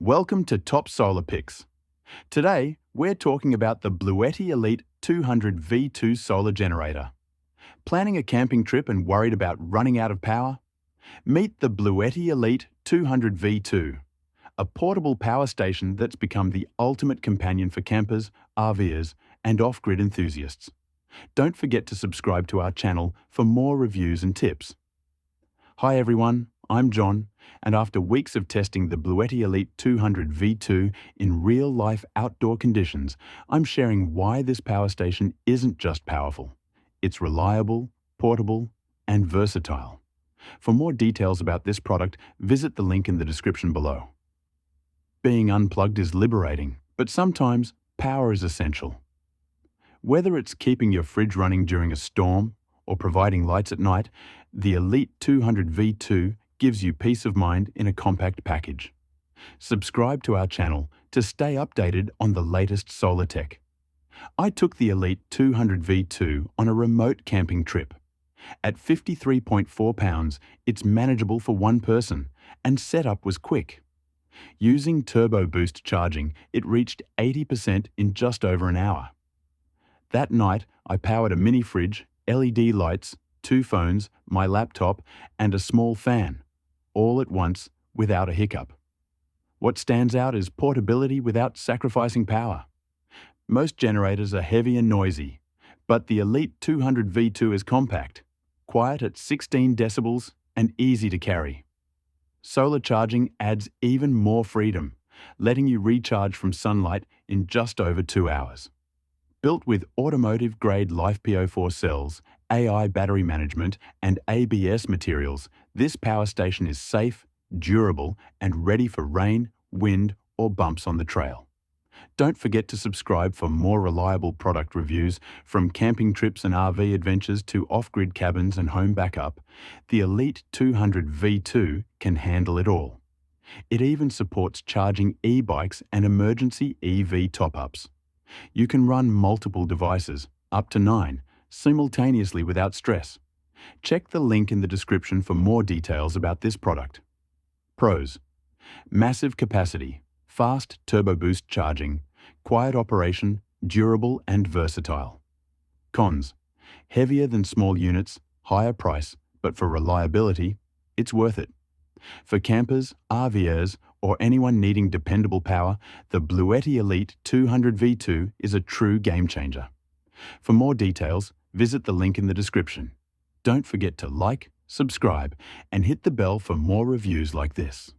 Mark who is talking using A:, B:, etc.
A: Welcome to Top Solar Picks. Today, we're talking about the BLUETTI Elite 200 V2 solar generator. Planning a camping trip and worried about running out of power? Meet the BLUETTI Elite 200 V2, a portable power station that's become the ultimate companion for campers, RVers, and off-grid enthusiasts. Don't forget to subscribe to our channel for more reviews and tips. Hi everyone, I'm John, and after weeks of testing the BLUETTI Elite 200 V2 in real-life outdoor conditions, I'm sharing why this power station isn't just powerful. It's reliable, portable, and versatile. For more details about this product, visit the link in the description below. Being unplugged is liberating, but sometimes power is essential. Whether it's keeping your fridge running during a storm or providing lights at night, the Elite 200 V2 gives you peace of mind in a compact package. Subscribe to our channel to stay updated on the latest solar tech. I took the Elite 200 V2 on a remote camping trip. At 53.4 pounds, it's manageable for one person, and setup was quick. Using turbo boost charging, it reached 80% in just over an hour. That night, I powered a mini fridge, LED lights, 2 phones, my laptop, and a small fan, all at once without a hiccup. What stands out is portability without sacrificing power. Most generators are heavy and noisy, but the Elite 200 V2 is compact, quiet at 16 decibels, and easy to carry. Solar charging adds even more freedom, letting you recharge from sunlight in just over 2 hours. Built with automotive-grade LiFePO4 cells, AI battery management, and ABS materials, this power station is safe, durable, and ready for rain, wind, or bumps on the trail. Don't forget to subscribe for more reliable product reviews. From camping trips and RV adventures to off-grid cabins and home backup, the Elite 200 V2 can handle it all. It even supports charging e-bikes and emergency EV top-ups. You can run multiple devices, up to 9, simultaneously without stress. Check the link in the description for more details about this product. Pros: massive capacity, fast turbo boost charging, quiet operation, durable and versatile. Cons: heavier than small units, higher price, but for reliability, it's worth it. For campers, RVers, or anyone needing dependable power, the BLUETTI Elite 200 V2 is a true game changer. For more details, visit the link in the description. Don't forget to like, subscribe, and hit the bell for more reviews like this.